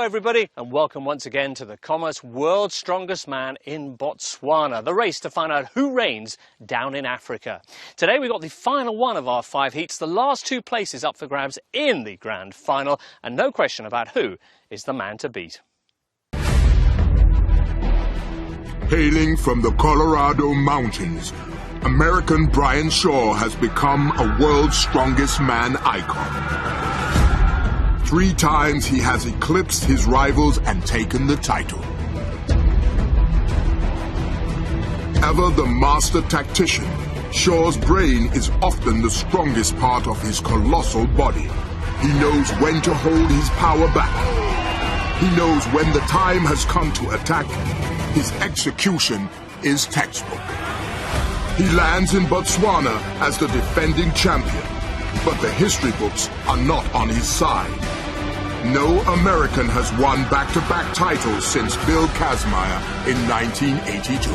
everybody, and welcome once again to the Commerce World's Strongest Man in Botswana, the race to find out who reigns down in Africa. Today we've got the final one of our 5 heats, the last 2 places up for grabs in the grand final, and no question about who is the man to beat. Hailing from the Colorado Mountains, American Brian Shaw has become a world's strongest man icon. 3 times he has eclipsed his rivals and taken the title. Ever the master tactician, Shaw's brain is often the strongest part of his colossal body. He knows when to hold his power back. He knows when the time has come to attack. His execution is textbook. He lands in Botswana as the defending champion, but the history books are not on his side. No American has won back-to-back titles since Bill Kazmaier in 1982.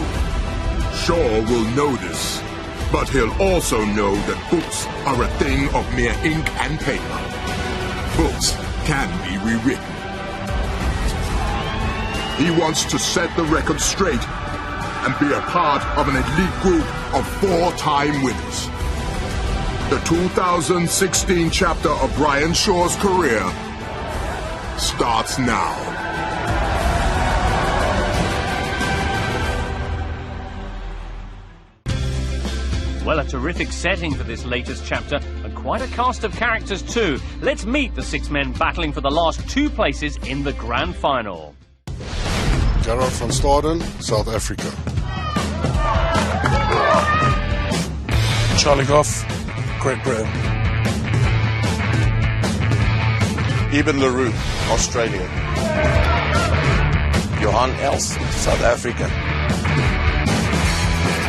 Shaw will know this, but he'll also know that books are a thing of mere ink and paper. Books can be rewritten. He wants to set the record straight and be a part of an elite group of 4-time winners. The 2016 chapter of Brian Shaw's career starts now. Well, a terrific setting for this latest chapter, and quite a cast of characters too. Let's meet the 6 men battling for the last 2 places in the grand final. Gerard van Staden, South Africa. Charlie Goff, Great Britain. Eben Leroux, Australia. Johan Els, South Africa.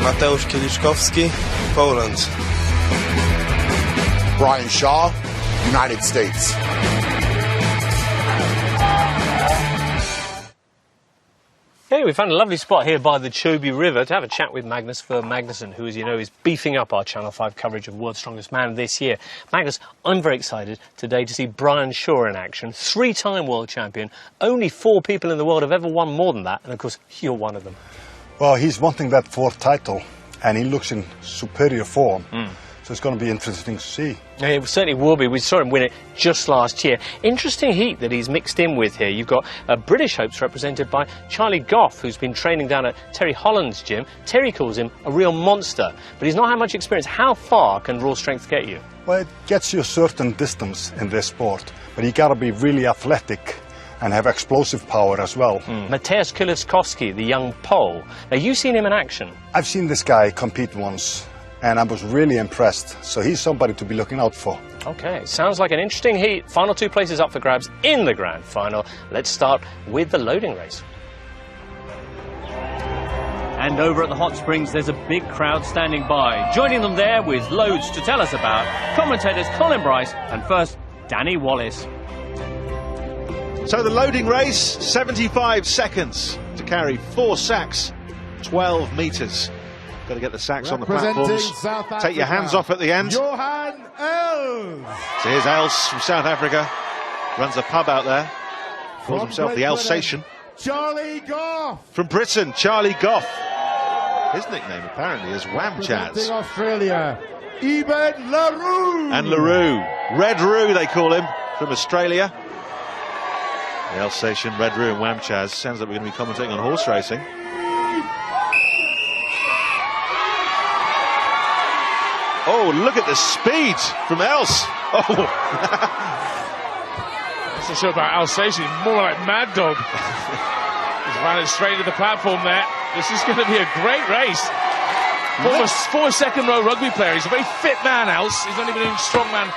Mateusz Kieliszkowski, Poland. Brian Shaw, United States. Hey, we found a lovely spot here by the Chobe River to have a chat with Magnus Ferm Magnusson, who, as you know, is beefing up our Channel 5 coverage of World's Strongest Man this year. Magnus, I'm very excited today to see Brian Shaw in action, 3-time world champion. Only 4 people in the world have ever won more than that, and of course, you're one of them. Well, he's wanting that 4th title, and he looks in superior form. So it's going to be interesting to see. Yeah, it certainly will be. We saw him win it just last year. Interesting heat that he's mixed in with here. You've got British hopes represented by Charlie Goff, who's been training down at Terry Holland's gym. Terry calls him a real monster, but he's not had much experience. How far can raw strength get you? Well, it gets you a certain distance in this sport, but you got to be really athletic and have explosive power as well. Mateusz Kieliszkowski, the young Pole. Now, you've seen him in action. I've seen this guy compete once, and I was really impressed. So he's somebody to be looking out for. Okay, sounds like an interesting heat. Final 2 places up for grabs in the grand final. Let's start with the loading race. And over at the Hot Springs, there's a big crowd standing by. Joining them there with loads to tell us about, commentators Colin Bryce and first Danny Wallace. So the loading race, 75 seconds to carry 4 sacks, 12 metres. Got to get the sacks on the platforms. Take your hands off at the end. Johan Els. So here's Els from South Africa. Runs a pub out there. Calls himself the Alsatian. Charlie Goff. From Britain, Charlie Goff. His nickname apparently is Wham Chaz. Representing Australia, Eben Leroux. And Leroux. Red Roux they call him, from Australia. The Alsatian, Red Roux and Wham Chaz. Sounds like we're going to be commentating on horse racing. Oh, look at the speed from Els. Oh. That's not sure about Alsatian, more like Mad Dog. He's running straight to the platform there. This is going to be a great race. Former 2nd row rugby player. He's a very fit man, Els. He's only been in strongman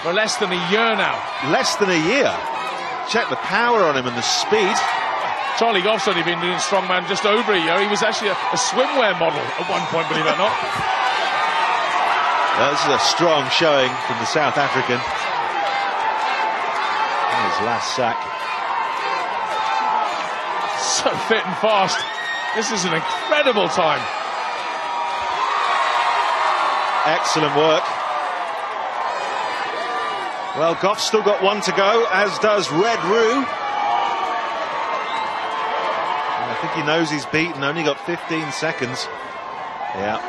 for less than a year now. Less than a year? Check the power on him and the speed. Charlie Goff's only been doing strongman just over a year. He was actually a swimwear model at one point, believe it or not. This is a strong showing from the South African. His last sack. So fit and fast. This is an incredible time. Excellent work. Well, Goff's still got 1 to go, as does Red Roux. He knows he's beaten, only got 15 seconds. Yeah.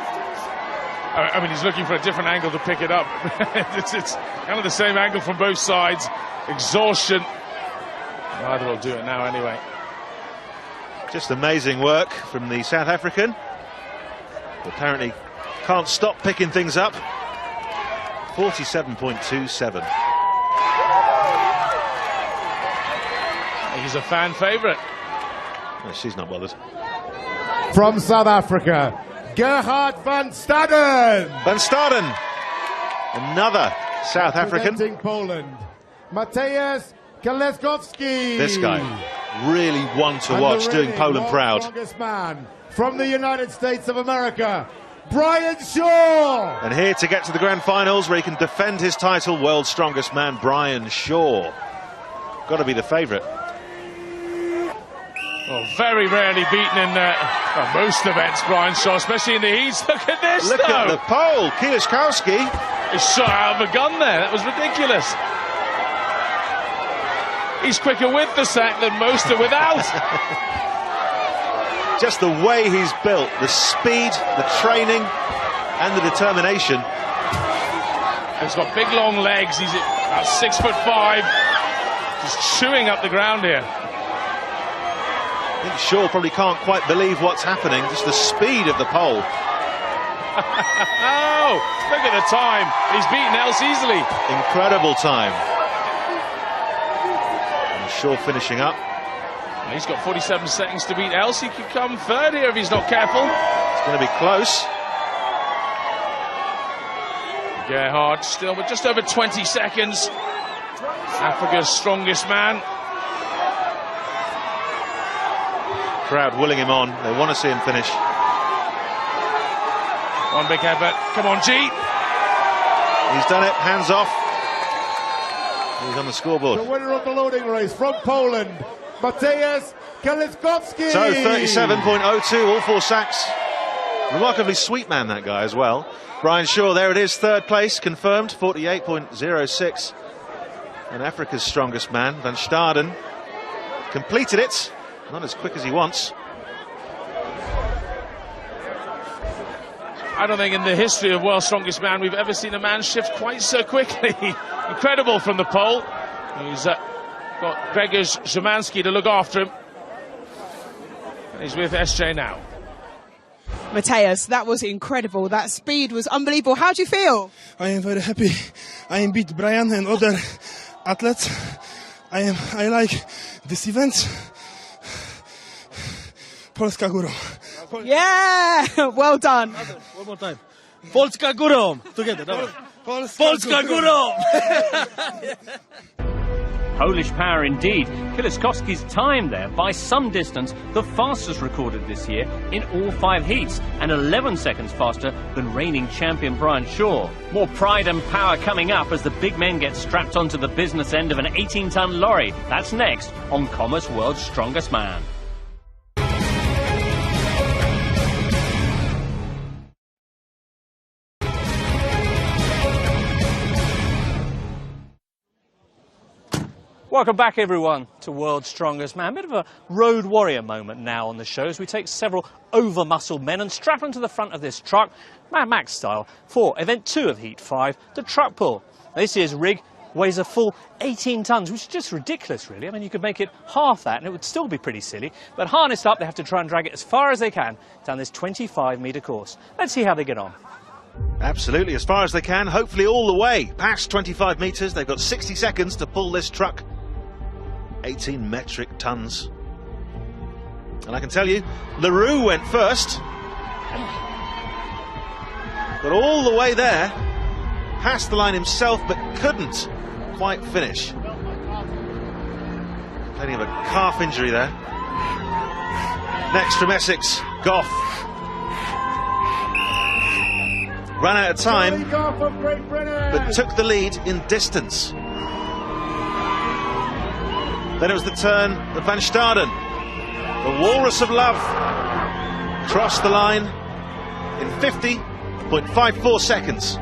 I mean, he's looking for a different angle to pick it up. it's kind of the same angle from both sides. Exhaustion. Neither will do it now anyway. Just amazing work from the South African. Apparently can't stop picking things up. 47.27. He's a fan favourite. No, she's not bothered. From South Africa, Gerhard van Staden. Van Staden, another South African. Representing Poland, Mateusz Kaleskowski. This guy, really one to watch, doing Poland proud. Strongest man from the United States of America, Brian Shaw. And here to get to the grand finals where he can defend his title, world's strongest man, Brian Shaw. Got to be the favourite. Well, very rarely beaten in most events, Brian Shaw, especially in the heats. Look at this, Look at the pole. Kieszkowski. He shot out of a gun there. That was ridiculous. He's quicker with the sack than most are without. Just the way he's built, the speed, the training, and the determination. He's got big, long legs. He's about 6'5", just chewing up the ground here. I think Shaw probably can't quite believe what's happening, just the speed of the pole. Oh, look at the time. He's beaten Else easily. Incredible time. And Shaw finishing up. He's got 47 seconds to beat Else. He could come third here if he's not careful. It's going to be close. Gerhard still with just over 20 seconds. Africa's strongest man. Crowd willing him on. They want to see him finish. One big effort. Come on, G. He's done it. Hands off. He's on the scoreboard. The winner of the loading race from Poland, Mateusz Kaleskowski. So 37.02, all 4 sacks. Remarkably sweet man, that guy, as well. Brian Shaw, there it is, third place, confirmed, 48.06. And Africa's strongest man, Van Staden, completed it. Not as quick as he wants. I don't think in the history of World's Strongest Man we've ever seen a man shift quite so quickly. Incredible from the pole. He's got Grzegorz Szymanski to look after him. And he's with SJ now. Mateusz, that was incredible. That speed was unbelievable. How do you feel? I am very happy. I am beat Brian and other athletes. I like this event. Polska górą. Yeah, well done. One more time. Polska górą. Together. Polska górą. Polish power indeed. Kieszkowski's time there, by some distance, the fastest recorded this year in all 5 heats, and 11 seconds faster than reigning champion Brian Shaw. More pride and power coming up as the big men get strapped onto the business end of an 18-ton lorry. That's next on Commerce World's Strongest Man. Welcome back, everyone, to World's Strongest Man. A bit of a road warrior moment now on the show as we take several over-muscled men and strap them to the front of this truck, Mad Max style, for event 2 of Heat 5, the truck pull. This year's rig weighs a full 18 tons, which is just ridiculous, really. I mean, you could make it half that and it would still be pretty silly. But harnessed up, they have to try and drag it as far as they can down this 25-metre course. Let's see how they get on. Absolutely, as far as they can, hopefully all the way. Past 25 metres, they've got 60 seconds to pull this truck. 18 metric tons. And I can tell you, LaRue went first. Got all the way there, passed the line himself, but couldn't quite finish. Complaining of a calf injury there. Next from Essex, Goff. Ran out of time, but took the lead in distance. Then it was the turn of Van Staden. The Walrus of Love crossed the line in 50.54 seconds.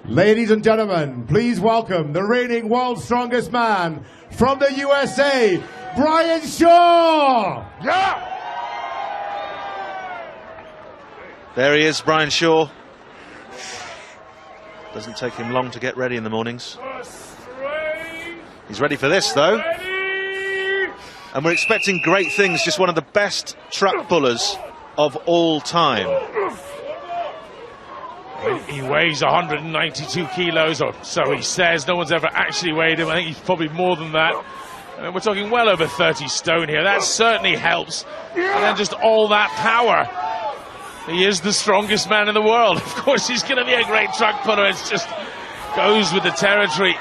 Ladies and gentlemen, please welcome the reigning world's strongest man from the USA, Brian Shaw! Yeah! There he is, Brian Shaw. Doesn't take him long to get ready in the mornings. He's ready for this, though. And we're expecting great things. Just one of the best truck pullers of all time. He weighs 192 kilos, or so he says. No one's ever actually weighed him. I think he's probably more than that. And we're talking well over 30 stone here. That certainly helps. And then just all that power. He is the strongest man in the world. Of course, he's going to be a great truck puller. It just goes with the territory.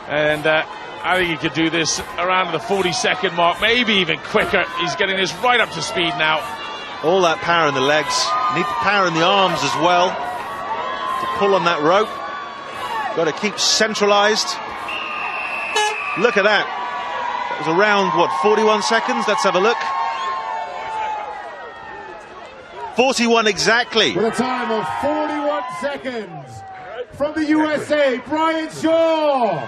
And I think he could do this around the 40-second mark, maybe even quicker. He's getting this right up to speed now. All that power in the legs. Need the power in the arms as well to pull on that rope. Got to keep centralized. Look at that. That was around, what, 41 seconds? Let's have a look. 41 exactly. With a time of 41 seconds from the USA, Brian Shaw.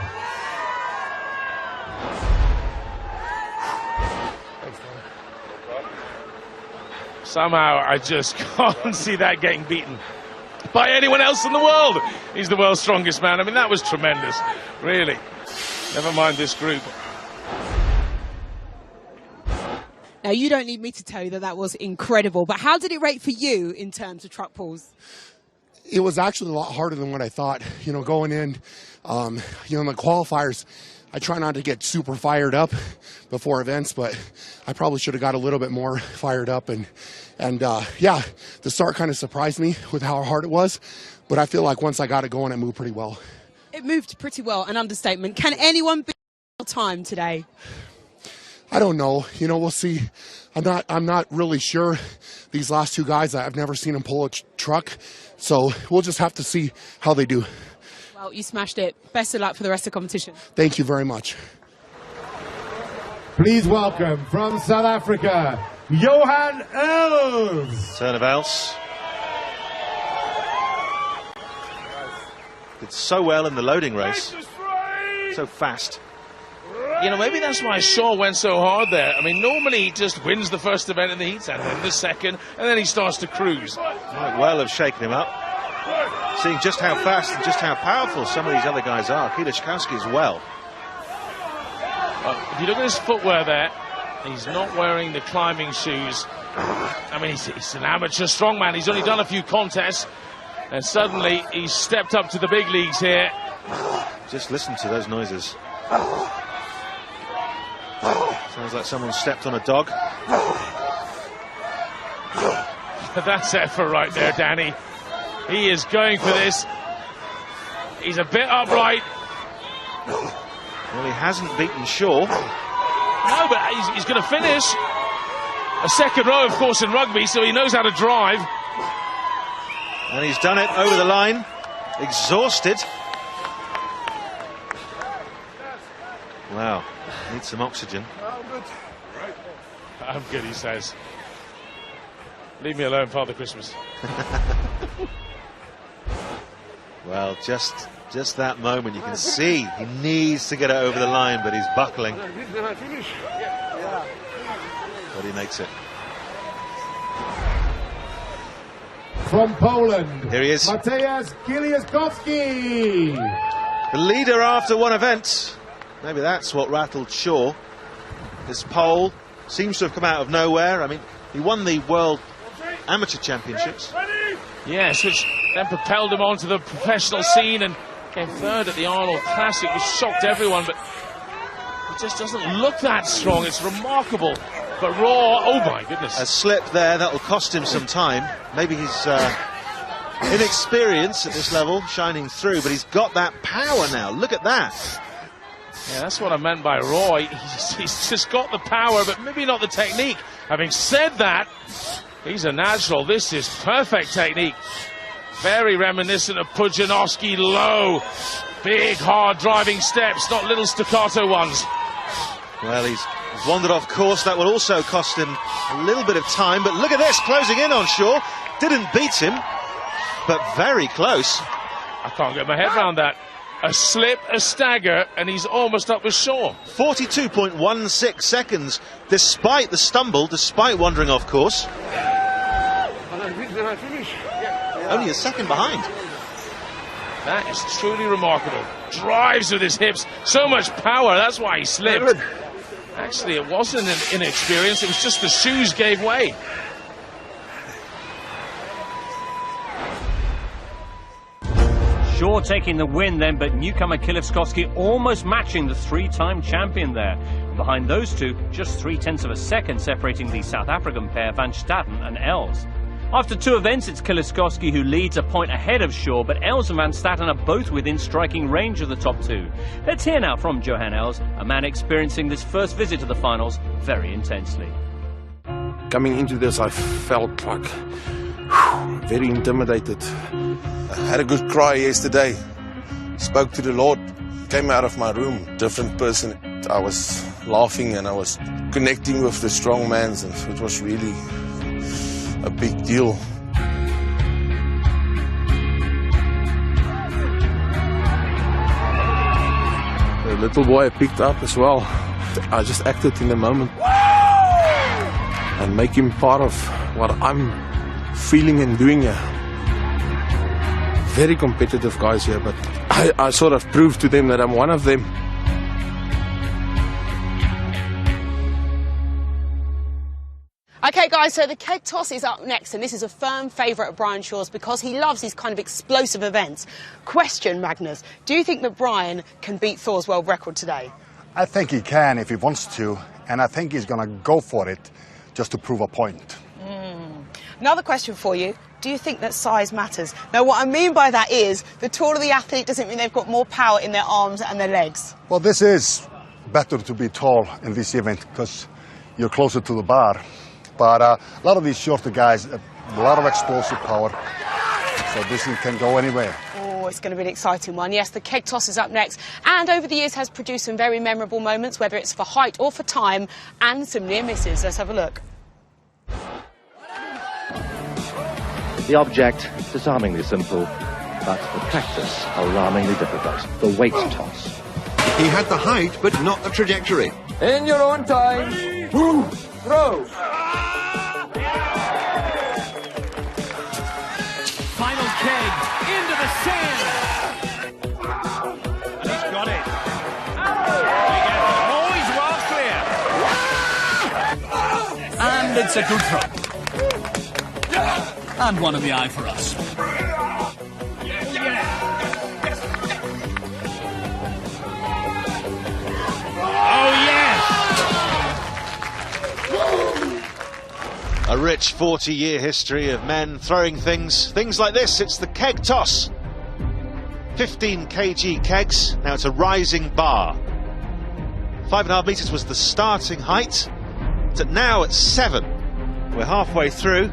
Somehow I just can't see that getting beaten by anyone else in the world. He's the world's strongest man. I mean, that was tremendous, really. Never mind this group. Now, you don't need me to tell you that that was incredible, but how did it rate for you in terms of truck pulls? It was actually a lot harder than what I thought. You know, going in, in the qualifiers, I try not to get super fired up before events, but I probably should have got a little bit more fired up. And yeah, the start kind of surprised me with how hard it was, but I feel like once I got it going, it moved pretty well. It moved pretty well, an understatement. Can anyone beat your time today? I don't know. You know, we'll see. I'm not really sure. These last two guys, I've never seen them pull a truck, so we'll just have to see how they do. Well, you smashed it. Best of luck for the rest of the competition. Thank you very much. Please welcome from South Africa, Johan Els. Turn of Els. Did so well in the loading race. So fast. You know, maybe that's why Shaw went so hard there. I mean, normally he just wins the first event in the heats and then the second, and then he starts to cruise. Might well have shaken him up. Seeing just how fast and just how powerful some of these other guys are. Kieliszkowski as well. If you look at his footwear there, he's not wearing the climbing shoes. I mean, he's an amateur strongman. He's only done a few contests, and suddenly he's stepped up to the big leagues here. Just listen to those noises. Sounds like someone stepped on a dog. That's effort right there, Danny. He is going for this. He's a bit upright. Well, he hasn't beaten Shaw. No, but he's going to finish. A second row, of course, in rugby, so he knows how to drive. And he's done it over the line. Exhausted. Wow. Needs some oxygen. I'm good, he says. Leave me alone, Father Christmas. Well, just that moment, you can see he needs to get it over the line, but he's buckling. But he makes it. From Poland, here he is. Mateusz Kieliszkowski. The leader after one event. Maybe that's what rattled Shaw. This pole seems to have come out of nowhere. I mean, he won the World Amateur Championships. Yes, which then propelled him onto the professional scene and came third at the Arnold Classic, which shocked everyone, but it just doesn't look that strong. It's remarkable. But Raw, oh my goodness. A slip there, that will cost him some time. Maybe he's inexperienced at this level, shining through, but he's got that power now. Look at that. Yeah, that's what I meant by Roy. He's just got the power, but maybe not the technique. Having said that, he's a natural. This is perfect technique. Very reminiscent of Pudzianowski. Low, big, hard driving steps, not little staccato ones. Well, he's wandered off course. That will also cost him a little bit of time. But look at this, closing in on Shaw. Didn't beat him, but very close. I can't get my head around that. A slip, a stagger, and he's almost up with Shaw. 42.16 seconds, despite the stumble, despite wandering off course. Only a second behind. That is truly remarkable. Drives with his hips, so much power, that's why he slipped. Actually, it wasn't an inexperience, it was just the shoes gave way. Shaw taking the win then, but newcomer Kielewski almost matching the three-time champion there. Behind those two, just 0.3 of a second separating the South African pair Van Staden and Els. After two events, it's Kielewski who leads a point ahead of Shaw, but Els and Van Staden are both within striking range of the top two. Let's hear now from Johan Els, a man experiencing this first visit to the finals very intensely. Coming into this, I felt like very intimidated. I had a good cry yesterday. Spoke to the Lord, came out of my room, different person. I was laughing and I was connecting with the strong mans, and it was really a big deal. The little boy I picked up as well. I just acted in the moment and make him part of what I'm feeling and doing here. Very competitive guys here, but I sort of proved to them that I'm one of them. Okay, guys, so the keg toss is up next, and this is a firm favourite of Brian Shaw's because he loves these kind of explosive events. Question, Magnus, do you think that Brian can beat Thor's world record today? I think he can if he wants to, and I think he's going to go for it just to prove a point. Another question for you. Do you think that size matters? Now, what I mean by that is the taller the athlete doesn't mean they've got more power in their arms and their legs. Well, this is better to be tall in this event because you're closer to the bar. But a lot of these shorter guys, a lot of explosive power, so this can go anywhere. Oh, it's going to be an exciting one. Yes, the keg toss is up next, and over the years has produced some very memorable moments, whether it's for height or for time, and some near misses. Let's have a look. The object, disarmingly simple, but the practice, alarmingly difficult. The weight toss. He had the height, but not the trajectory. In your own time. Move. Throw. Final keg into the sand. And he's got it. Oh, he's well clear. And it's a good throw. And one in the eye for us. Oh, yes! A rich 40-year history of men throwing things like this. It's the keg toss. 15 kg kegs, now it's a rising bar. 5.5 metres was the starting height. It's now at 7. We're halfway through.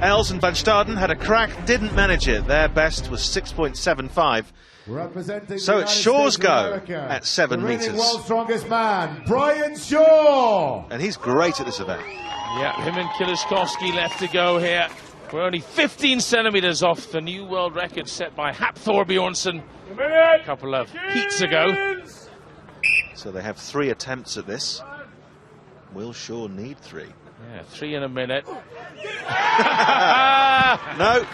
Els and Van Staden had a crack, didn't manage it. Their best was 6.75. So it's Shaw's go at 7 metres. World's strongest man, Brian Shaw. And he's great at this event. Yeah, him and Kielewski left to go here. We're only 15 centimetres off the new world record set by Hap Thorbjornsson a couple of heats ago. So they have 3 attempts at this. Will Shaw need 3? Yeah, 3 in a minute. No,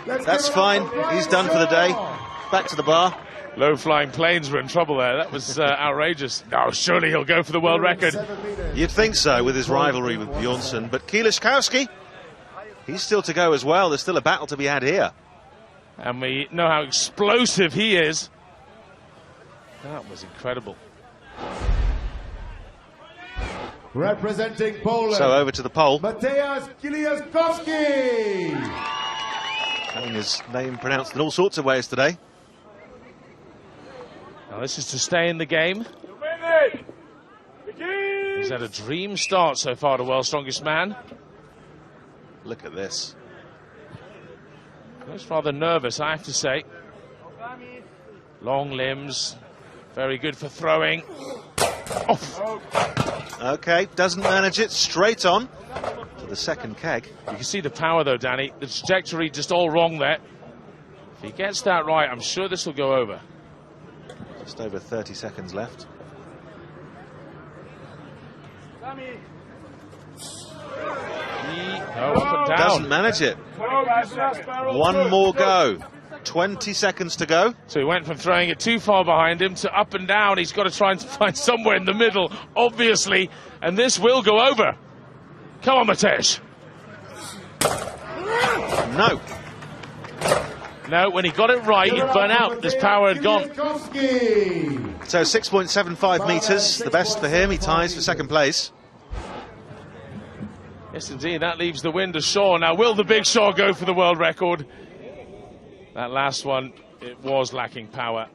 that's fine. He's done for the day. Back to the bar. Low-flying planes were in trouble there. That was outrageous. No, surely he'll go for the world record. You'd think so with his rivalry with Bjornsson, but Kielewski, he's still to go as well. There's still a battle to be had here. And we know how explosive he is. That was incredible. Representing Poland. So over to the pole. Mateusz Kielewski. Having his name pronounced in all sorts of ways today. Now this is to stay in the game. He's had a dream start so far to World's Strongest Man. Look at this. Looks rather nervous, I have to say. Long limbs, very good for throwing. Oh. Okay, doesn't manage it, straight on to the second keg. You can see the power though, Danny. The trajectory just all wrong there. If he gets that right, I'm sure this will go over. Just over 30 seconds left. Up and down. Doesn't manage it. One more go. 20 seconds to go. So he went from throwing it too far behind him to up and down. He's got to try and find somewhere in the middle, obviously, and this will go over. Come on, Matej. No. No, when he got it right, he'd burn out. His power had gone. So 6.75 metres, the best for him. He ties for second place. Yes, indeed, that leaves the win to Shaw. Now, will the big Shaw go for the world record? That last one, it was lacking power.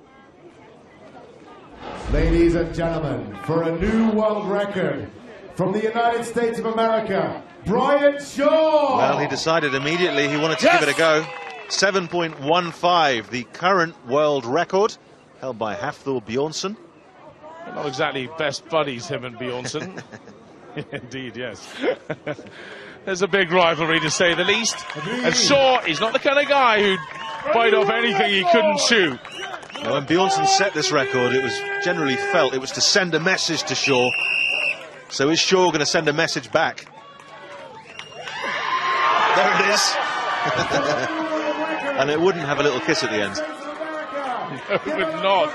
Ladies and gentlemen, for a new world record from the United States of America, Brian Shaw! Well, he decided immediately he wanted to give it a go. 7.15, the current world record, held by Hafthor Bjornsson. Not exactly best buddies, him and Bjornsson. Indeed, yes. There's a big rivalry, to say the least. And Shaw, he's not the kind of guy who'd bite off anything he couldn't chew. Now, when Bjornsson set this record, it was generally felt it was to send a message to Shaw. So is Shaw going to send a message back? There it is. And it wouldn't have a little kiss at the end. No, it would not.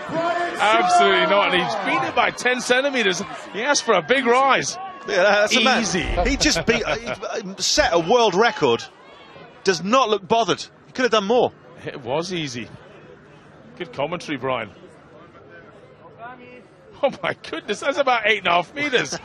Absolutely not. And he's beat it by 10 centimetres. He asked for a big rise. Yeah, that's easy. He just set a world record. Does not look bothered. He could have done more. It was easy. Good commentary, Brian. Oh my goodness, that's about 8.5 metres.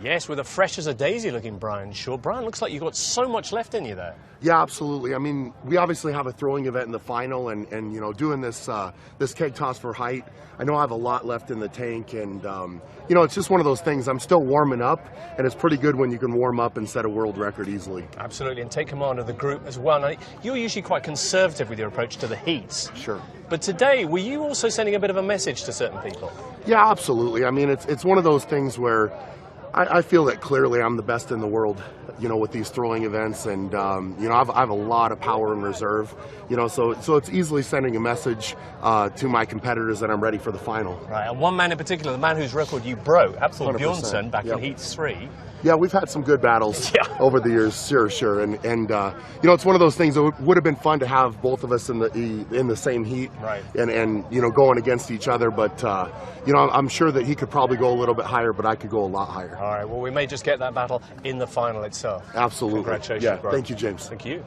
Yes, with a fresh as a daisy looking Brian Shaw. Brian, looks like you've got so much left in you there. Yeah, absolutely. I mean, we obviously have a throwing event in the final, and you know, doing this this keg toss for height, I know I have a lot left in the tank, and you know, it's just one of those things. I'm still warming up, and it's pretty good when you can warm up and set a world record easily. Absolutely, and take command of the group as well. Now, you're usually quite conservative with your approach to the heats. Sure. But today, were you also sending a bit of a message to certain people? Yeah, absolutely. I mean, it's one of those things where I feel that clearly I'm the best in the world, you know, with these throwing events, and you know, I have a lot of power in reserve, you know, so it's easily sending a message to my competitors that I'm ready for the final. Right, and one man in particular, the man whose record you broke, Hafthor Bjornsson, back in Heat 3. Yeah, we've had some good battles over the years, sure, and you know, it's one of those things that would have been fun to have both of us in the same heat, right, and you know, going against each other. But you know, I'm sure that he could probably go a little bit higher, but I could go a lot higher. All right, well, we may just get that battle in the final itself. Absolutely. Congratulations, yeah, Brian. thank you, James. Thank you.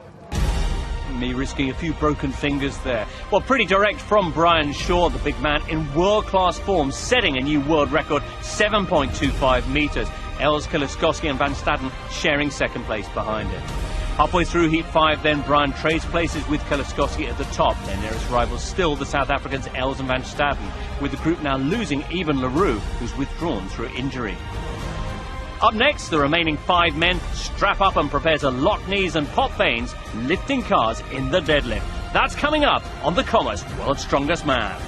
Me risking a few broken fingers there. Well, pretty direct from Brian Shaw, the big man in world-class form, setting a new world record, 7.25 metres. Els Kaliskowski and Van Staden sharing second place behind him. Halfway through Heat 5 then, Brian trades places with Kaliskowski at the top. Their nearest rivals still the South Africans Els and Van Staden, with the group now losing even Leroux, who's withdrawn through injury. Up next, the remaining 5 men strap up and prepare to lock knees and pop veins, lifting cars in the deadlift. That's coming up on the Commerce World's Strongest Man.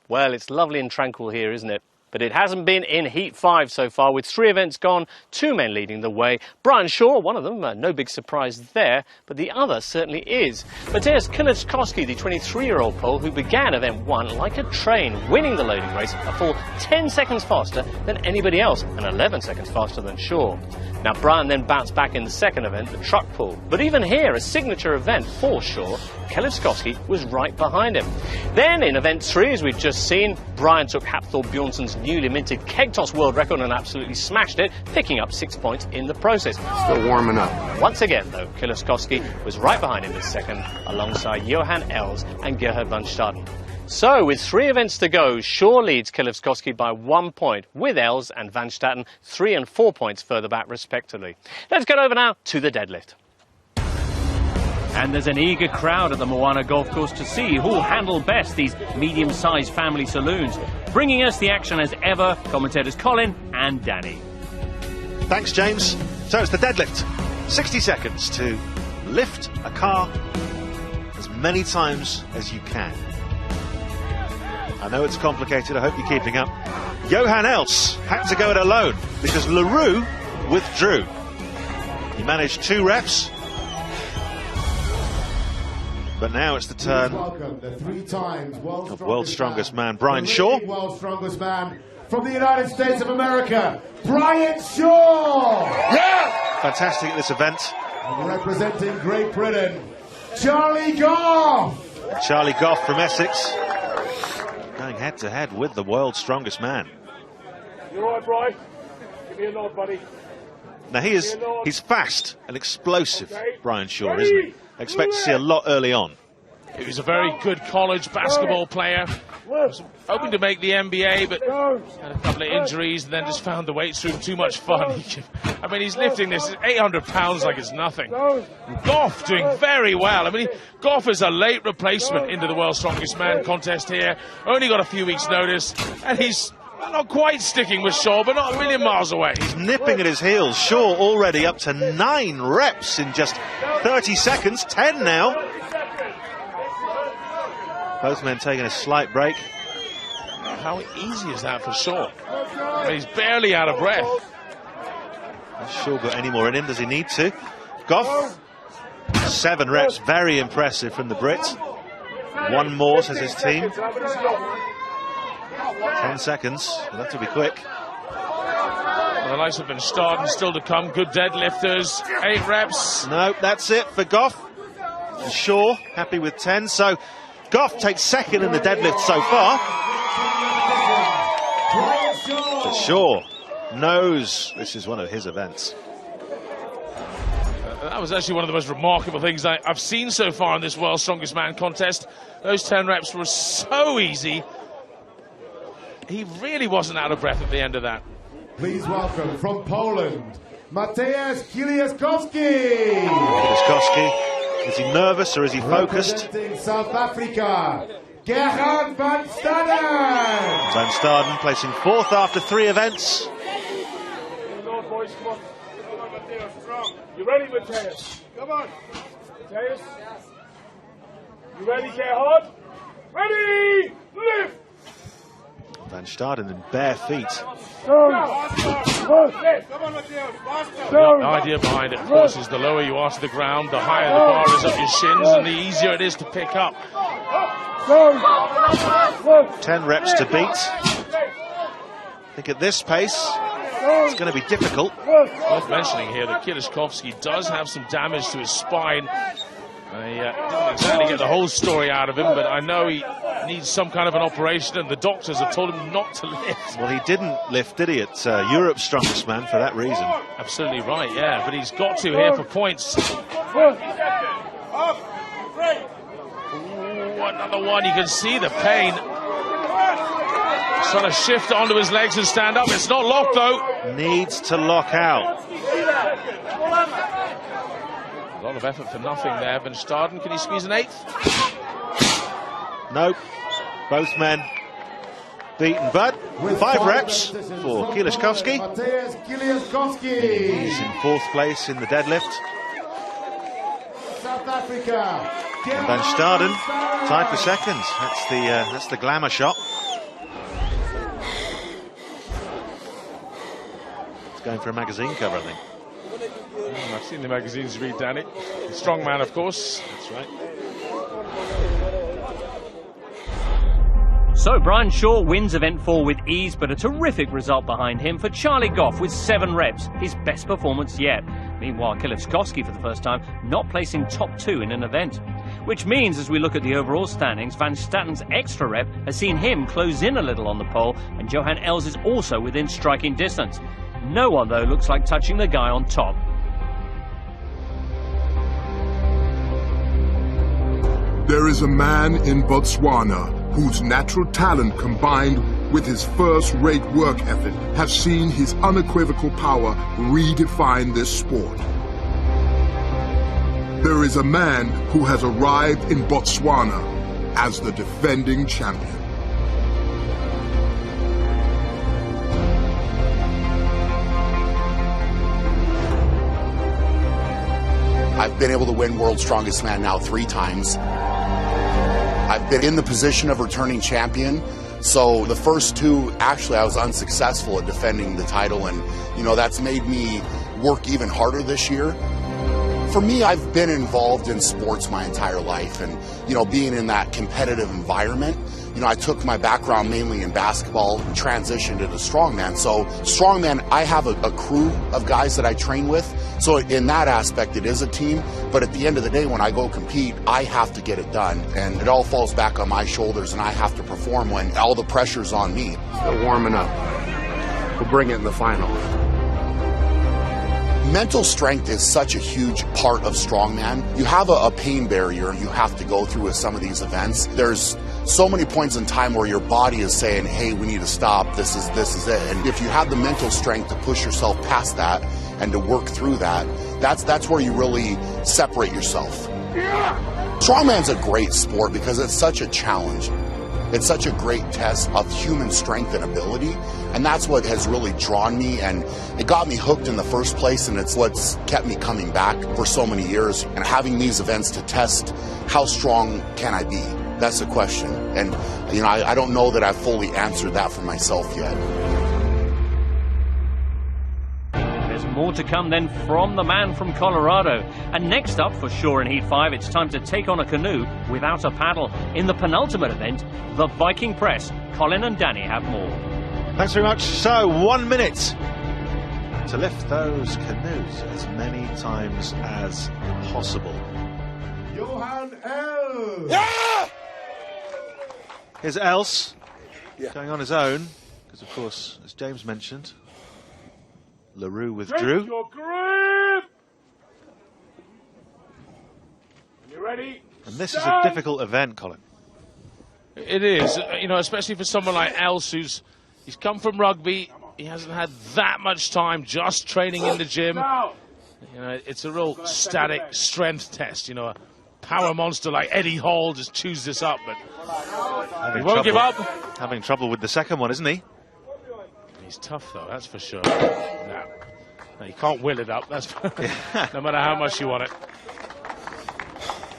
Well, it's lovely and tranquil here, isn't it? But it hasn't been in Heat 5 so far, with 3 events gone, 2 men leading the way. Brian Shaw, one of them, no big surprise there, but the other certainly is. Matej Kaliskowski, the 23-year-old Pole, who began event 1 like a train, winning the loading race a full 10 seconds faster than anybody else, and 11 seconds faster than Shaw. Now, Brian then bounced back in the second event, the truck pull. But even here, a signature event for Shaw, Kaliskowski was right behind him. Then, in event 3, as we've just seen, Brian took Hafthor Bjornsson's newly minted keg toss world record and absolutely smashed it, picking up 6 points in the process. Still warming up. Once again, though, Kaliskowski was right behind him in second, alongside Johan Els and Gerhard van Staden. So, with 3 events to go, Shaw leads Kaliskowski by 1 point, with Els and Van Staden 3 and 4 points further back, respectively. Let's get over now to the deadlift. And there's an eager crowd at the Moana Golf Course to see who'll handle best these medium-sized family saloons. Bringing us the action as ever, commentators Colin and Danny. Thanks, James. So it's the deadlift. 60 seconds to lift a car as many times as you can. I know it's complicated, I hope you're keeping up. Johan Els had to go it alone because LaRue withdrew. He managed 2 reps, but now it's the turn of World's Strongest Man, Brian Shaw. World's Strongest Man from the United States of America, Brian Shaw! Yeah! Fantastic at this event. And representing Great Britain, Charlie Goff! Charlie Goff from Essex, going head to head with the World's Strongest Man. You all right, Brian? Give me a nod, buddy. Now he's fast and explosive, Brian Shaw, isn't he? I expect to see a lot early on. He was a very good college basketball player. Was hoping to make the NBA, but had a couple of injuries and then just found the weights room too much fun. I mean, he's lifting this 800 pounds like it's nothing. And Goff doing very well. I mean, Goff is a late replacement into the World's Strongest Man contest here. Only got a few weeks' notice, and he's not quite sticking with Shaw, but not a million miles away. He's nipping at his heels. Shaw already up to 9 reps in just 30 seconds, 10 now. Both men taking a slight break. How easy is that for Shaw? I mean, he's barely out of breath. Has Shaw got any more in him? Does he need to? Goff, 7 reps, very impressive from the Brit. 1 more, says his team. 10 seconds, you'll have to be quick. Well, the likes of Van Staden still to come, good deadlifters, 8 reps. No, that's it for Goff. And Shaw happy with 10, so Goff takes second in the deadlift so far. But Shaw knows this is one of his events. That was actually one of the most remarkable things I've seen so far in this World's Strongest Man contest. Those 10 reps were so easy. He really wasn't out of breath at the end of that. Please welcome from Poland, Mateusz Kieliszkowski. Kieliszkowski, is he nervous or is he focused? Representing South Africa, Gerhard Van Staden. Van Staden placing 4th after 3 events. Boys, come on. You ready, Mateusz? Come on. Mateusz? You ready, Gerhard? Ready! Lift! Van Staden in bare feet. The idea behind it, of course, is the lower you are to the ground, the higher the bar is up your shins, and the easier it is to pick up. 10 reps to beat. I think at this pace, it's going to be difficult. Worth mentioning here that Kieliszkowski does have some damage to his spine. I didn't exactly get the whole story out of him, but I know he needs some kind of an operation, and the doctors have told him not to lift. Well, he didn't lift, did he, at Europe's Strongest Man for that reason? Absolutely right, yeah, but he's got to here for points. Ooh, another one, you can see the pain. He's trying to shift onto his legs and stand up. It's not locked, though. Needs to lock out. A lot of effort for nothing there. Van Staden, can he squeeze an 8th? Nope. Both men beaten, but 5 reps for Kieliszkowski. He's in 4th place in the deadlift. South Africa. And Van Staden tied for 2nd. That's the glamour shot. It's going for a magazine cover, I think. I've seen the magazines read, Danny. Strong man, of course. That's right. So Brian Shaw wins event 4 with ease, but a terrific result behind him for Charlie Goff with 7 reps, his best performance yet. Meanwhile, Kieliszkowski for the first time not placing top 2 in an event. Which means, as we look at the overall standings, Van Staden's extra rep has seen him close in a little on the pole, and Johan Els is also within striking distance. No one, though, looks like touching the guy on top. There is a man in Botswana whose natural talent combined with his first-rate work ethic have seen his unequivocal power redefine this sport. There is a man who has arrived in Botswana as the defending champion. I've been able to win World's Strongest Man now 3 times. I've been in the position of returning champion So the first two, actually, I was unsuccessful at defending the title, and that's made me work even harder this year. For me, I've been involved in sports my entire life, and being in that competitive environment, I took my background mainly in basketball and transitioned into strongman. So strongman, I have a crew of guys that I train with. So in that aspect, it is a team. But at the end of the day, when I go compete, I have to get it done. And it all falls back on my shoulders, and I have to perform when all the pressure's on me. Still warming up. We'll bring it in the final. Mental strength is such a huge part of strongman. You have a pain barrier you have to go through with some of these events. There's so many points in time where your body is saying, hey, we need to stop, this is it. And if you have the mental strength to push yourself past that and to work through that, that's where you really separate yourself. Strongman's a great sport because it's such a challenge. It's such a great test of human strength and ability, and that's what has really drawn me, and it got me hooked in the first place, and it's what's kept me coming back for so many years. And having these events to test how strong can I be? That's the question. And I don't know that I've fully answered that for myself yet. More to come then from the man from Colorado. And next up for Shore in Heat 5, it's time to take on a canoe without a paddle. In the penultimate event, the Viking Press. Colin and Danny have more. Thanks very much. So 1 minute to lift those canoes as many times as possible. Johan Els! Yeah! Here's Els going on his own, because of course, as James mentioned, LaRue withdrew. Take your grip! You ready? And this is a difficult event, Colin. It is, especially for someone like Els, he's come from rugby. He hasn't had that much time just training in the gym. It's a real static strength test. A power monster like Eddie Hall just chews this up, but he won't give up. Having trouble with the second one, isn't he? He's tough, though, that's for sure. No, you can't will it up. That's no matter how much you want it.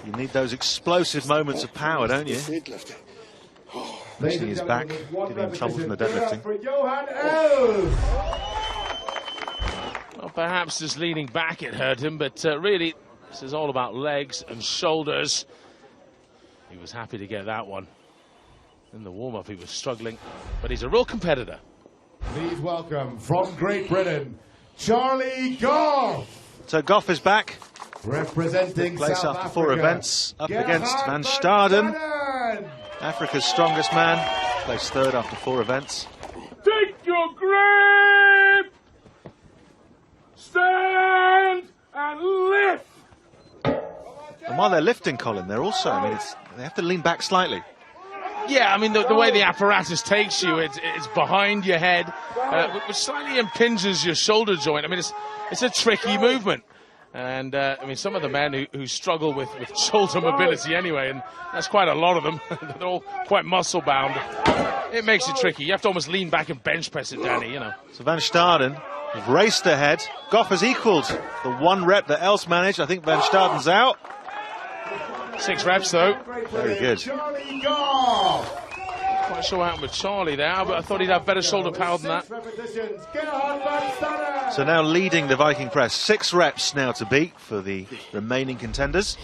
You need those explosive moments of power, don't you? Pushing his back, giving him trouble from the deadlifting. Well, perhaps just leaning back it hurt him, but really, this is all about legs and shoulders. He was happy to get that one. In the warm-up, he was struggling, but he's a real competitor. Please welcome from Great Britain, Charlie Goff. So Goff is back. Representing place South after 4 Africa. events, up against Van Staden, Africa's strongest man. Placed 3rd after 4 events. Take your grip! Stand and lift! And while they're lifting, Colin, they're also, they have to lean back slightly. Yeah, the way the apparatus takes you, it's behind your head, which slightly impinges your shoulder joint. It's a tricky movement. And, some of the men who struggle with shoulder mobility anyway, and that's quite a lot of them. They're all quite muscle-bound. It makes it tricky. You have to almost lean back and bench press it, Danny, So Van Staden have raced ahead. Goff has equalled the 1 rep that Els managed. I think Van Staden's out. 6 reps, though. Very good. Quite sure what happened with Charlie there, but I thought he'd have better shoulder power than that. So now leading the Viking Press. 6 reps now to beat for the remaining contenders.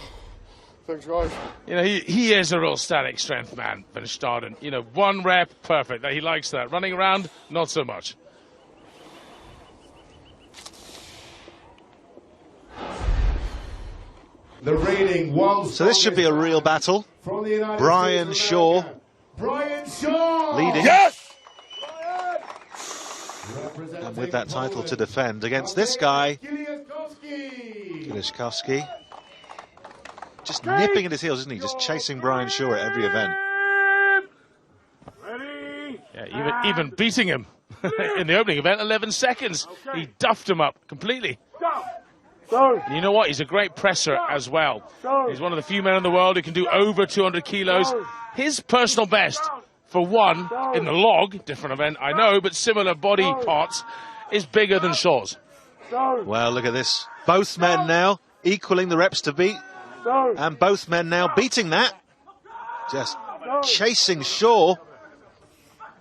Thanks, guys. He is a real static strength man, Van Staden. 1 rep, perfect. He likes that. Running around, not so much. The reigning world. So this should be a real battle. Brian Shaw. Brian Shaw leading. Yes! And with that title to defend against this guy, Giliszkowski. Just nipping at his heels, isn't he? Just chasing Brian Shaw at every event. Yeah, even beating him in the opening event, 11 seconds. He duffed him up completely. You know what? He's a great presser as well. He's one of the few men in the world who can do over 200 kilos. His personal best, for one, in the log, different event, I know, but similar body parts, is bigger than Shaw's. Well, look at this. Both men now equaling the reps to beat. And both men now beating that. Just chasing Shaw.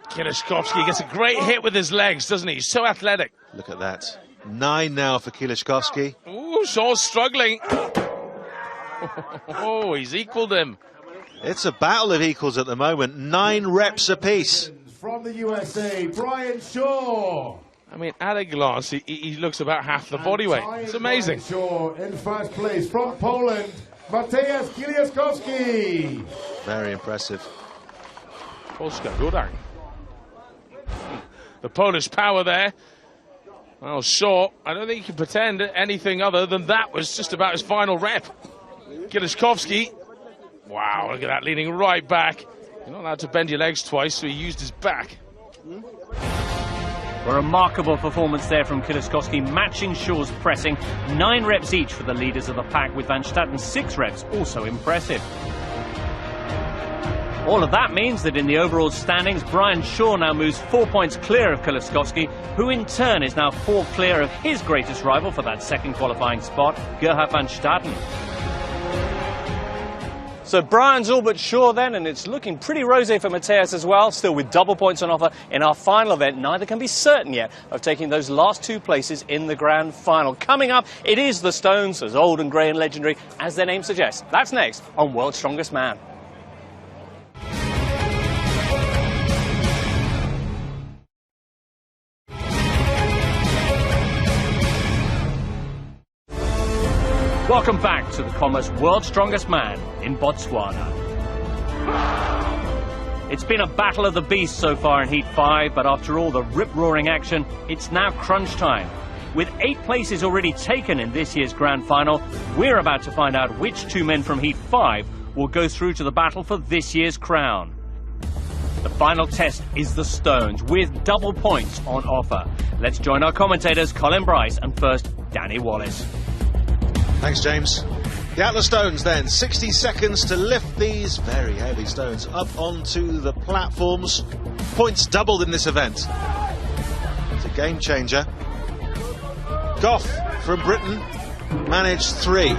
Kieliszkowski gets a great hit with his legs, doesn't he? He's so athletic. Look at that. 9 now for Kieliszkowski. Ooh, Shaw's struggling. Oh, he's equaled him. It's a battle of equals at the moment. 9 reps apiece. From the USA, Brian Shaw. I mean, at a glance, he looks about half the body weight. It's amazing. Shaw in first place. From Poland, Mateusz Kieliszkowski. Very impressive. Polska Górnik. The Polish power there. Well, Shaw, I don't think he can pretend anything other than that was just about his final rep. Kieliszkowski, wow, look at that, leaning right back. You're not allowed to bend your legs twice, so he used his back. A remarkable performance there from Kieliszkowski, matching Shaw's pressing. 9 reps each for the leaders of the pack, with Van Staaten's 6 reps also impressive. All of that means that in the overall standings, Brian Shaw now moves 4 points clear of Kieliszkowski, who in turn is now 4 clear of his greatest rival for that second qualifying spot, Gerhard van Staaten. So Brian's all but sure then, and it's looking pretty rosy for Mateusz as well, still with double points on offer in our final event. Neither can be certain yet of taking those last 2 places in the grand final. Coming up, it is the Stones, as old and grey and legendary as their name suggests. That's next on World's Strongest Man. Welcome back to the Commerce World's Strongest Man in Botswana. It's been a battle of the beasts so far in Heat 5, but after all the rip-roaring action, it's now crunch time. With 8 places already taken in this year's grand final, we're about to find out which 2 men from Heat 5 will go through to the battle for this year's crown. The final test is the Stones, with double points on offer. Let's join our commentators, Colin Bryce and first, Danny Wallace. Thanks, James. The Atlas Stones then, 60 seconds to lift these very heavy stones up onto the platforms. Points doubled in this event. It's a game changer. Goff from Britain managed 3.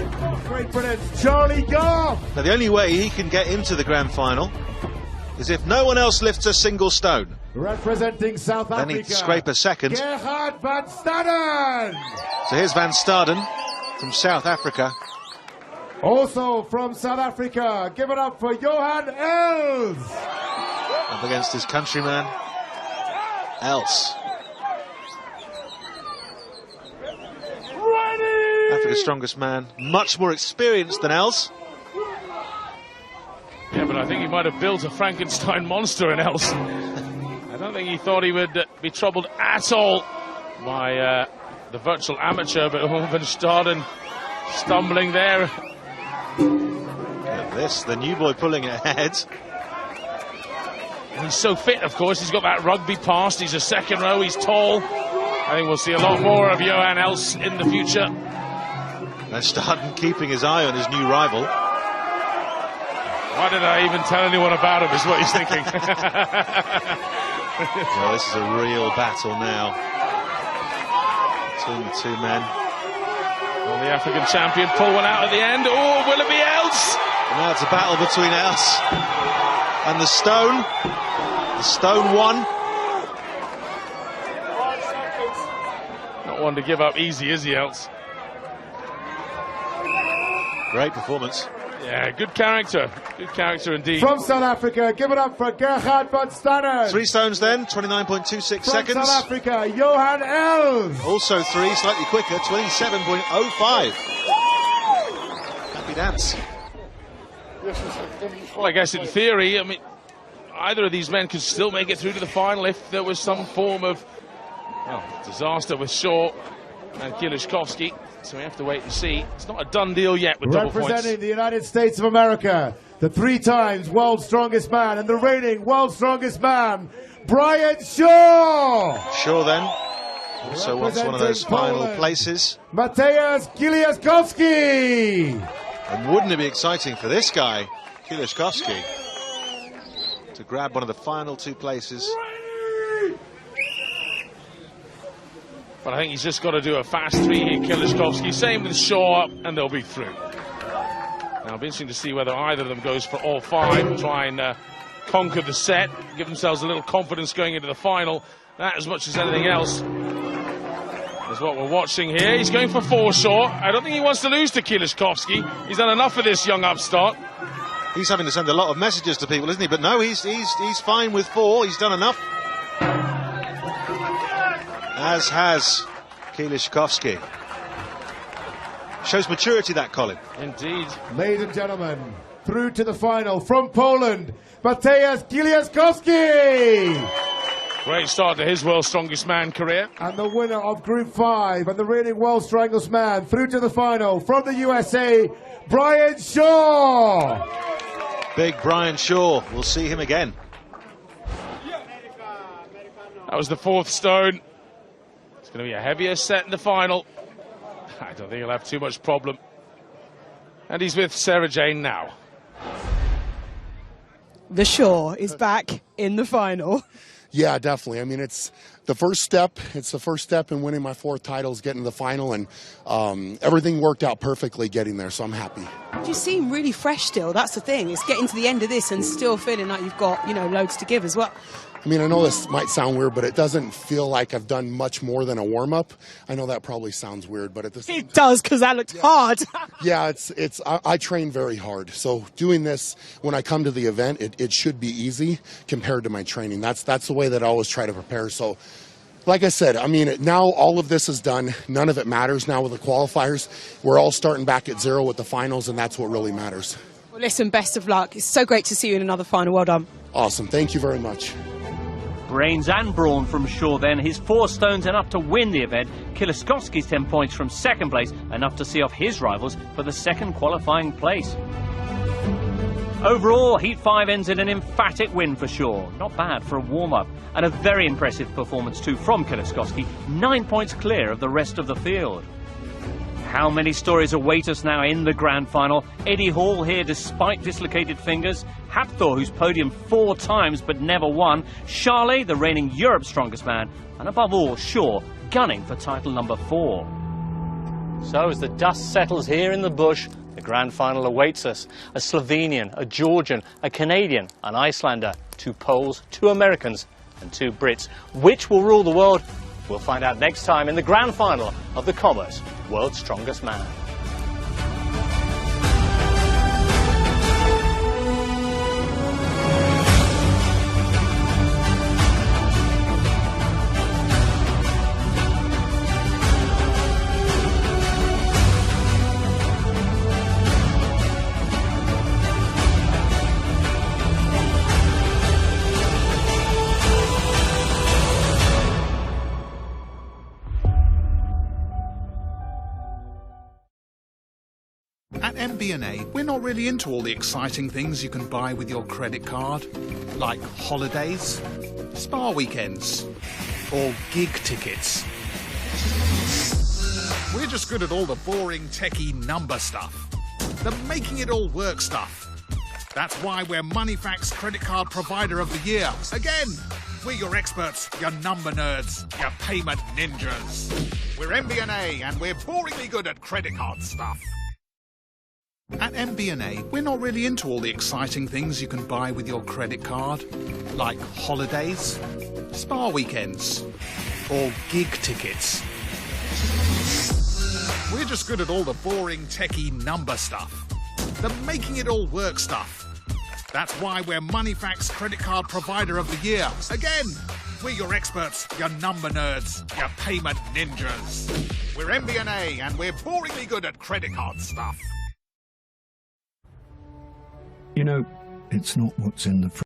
Great Britain, Charlie Goff. Now the only way he can get into the grand final is if no one else lifts a single stone. Representing South Africa. Then he'd scrape a second. Gerhard van Staaten. So here's Van Staaten from South Africa. Also from South Africa, give it up for Johan Els. Up against his countryman, Els. Africa's strongest man, much more experienced than Els. Yeah, but I think he might have built a Frankenstein monster in Els. I don't think he thought he would be troubled at all by the virtual amateur, but Van Staaten stumbling there. Look at this, the new boy pulling ahead. And he's so fit, of course. He's got that rugby past. He's a second row. He's tall. I think we'll see a lot more of Johan Els in the future. Van Staaten keeping his eye on his new rival. Why did I even tell anyone about him, is what he's thinking. Well, this is a real battle now between the 2 men. Well, the African champion pull one out at the end. Oh, will it be Els? And now it's a battle between Els and the Stone. The Stone won. Not one to give up easy, is he, Els? Great performance. Yeah, good character. Good character indeed. From South Africa, give it up for Gerhard van Staaten. 3 stones then, 29.26 seconds. From South Africa, Johan Els. Also 3, slightly quicker, 27.05. Happy dance. Well, I guess in theory, I mean, either of these men could still make it through to the final if there was some form of, well, disaster with Shaw and Kieliszkowski. So we have to wait and see. It's not a done deal yet with double points. Representing the United States of America, the 3 times World's Strongest Man and the reigning World's Strongest Man, Brian Shaw. Shaw then also wants one of those final places. Mateusz Kieliszkowski. And wouldn't it be exciting for this guy, Kieliszkowski, to grab one of the final 2 places? But I think he's just got to do a fast 3 here, Kieliszkowski. Same with Shaw, and they'll be through. Now, it'll be interesting to see whether either of them goes for all 5 and try and conquer the set, give themselves a little confidence going into the final. That, as much as anything else, is what we're watching here. He's going for Forshaw. I don't think he wants to lose to Kieliszkowski. He's done enough for this young upstart. He's having to send a lot of messages to people, isn't he? But no, he's fine with 4. He's done enough. As has Kieliszkowski. Shows maturity, that, Colin. Indeed. Ladies and gentlemen, through to the final from Poland, Mateusz Kieliszkowski! Great start to his World's Strongest Man career. And the winner of Group 5 and the reigning World's Strongest Man through to the final from the USA, Brian Shaw! Big Brian Shaw. We'll see him again. That was the 4th stone. It's going to be a heavier set in the final. I don't think he'll have too much problem. And he's with Sarah Jane now. The Shaw is back in the final. Yeah, definitely. I mean, it's the first step. It's the first step in winning my 4th titles, getting to the final, and everything worked out perfectly getting there, so I'm happy. You seem really fresh still. That's the thing. It's getting to the end of this and still feeling like you've got, loads to give as well. I mean, I know this might sound weird, but it doesn't feel like I've done much more than a warm-up. I know that probably sounds weird, but at the same time... It does, because that looked hard. Yeah, I train very hard. So doing this, when I come to the event, it should be easy compared to my training. That's the way that I always try to prepare. So, like I said, I mean, now all of this is done. None of it matters now with the qualifiers. We're all starting back at 0 with the finals, and that's what really matters. Well, listen, best of luck. It's so great to see you in another final. Well done. Awesome. Thank you very much. Brains and brawn from Shaw then. His 4 stones enough to win the event. Kieliszkowski's 10 points from 2nd place, enough to see off his rivals for the 2nd qualifying place. Overall, Heat 5 ends in an emphatic win for Shaw. Not bad for a warm-up. And a very impressive performance too from Kieliszkowski. 9 points clear of the rest of the field. How many stories await us now in the grand final? Eddie Hall here despite dislocated fingers. Hafthor, who's podiumed 4 times but never won. Charlet, the reigning Europe's strongest man. And above all, Shaw, gunning for title number 4. So as the dust settles here in the bush, the grand final awaits us. A Slovenian, a Georgian, a Canadian, an Icelander, 2 Poles, 2 Americans and 2 Brits. Which will rule the world? We'll find out next time in the grand final of the Commerce World's Strongest Man. At MBNA, we're not really into all the exciting things you can buy with your credit card, like holidays, spa weekends, or gig tickets. We're just good at all the boring, techie number stuff, the making it all work stuff. That's why we're Moneyfacts Credit Card Provider of the Year. Again, we're your experts, your number nerds, your payment ninjas. We're MBNA, and we're boringly good at credit card stuff. At MBNA, we're not really into all the exciting things you can buy with your credit card, like holidays, spa weekends, or gig tickets. We're just good at all the boring, techie number stuff, the making it all work stuff. That's why we're Moneyfacts Credit Card Provider of the Year. Again, we're your experts, your number nerds, your payment ninjas. We're MBNA, and we're boringly good at credit card stuff. You know, it's not what's in the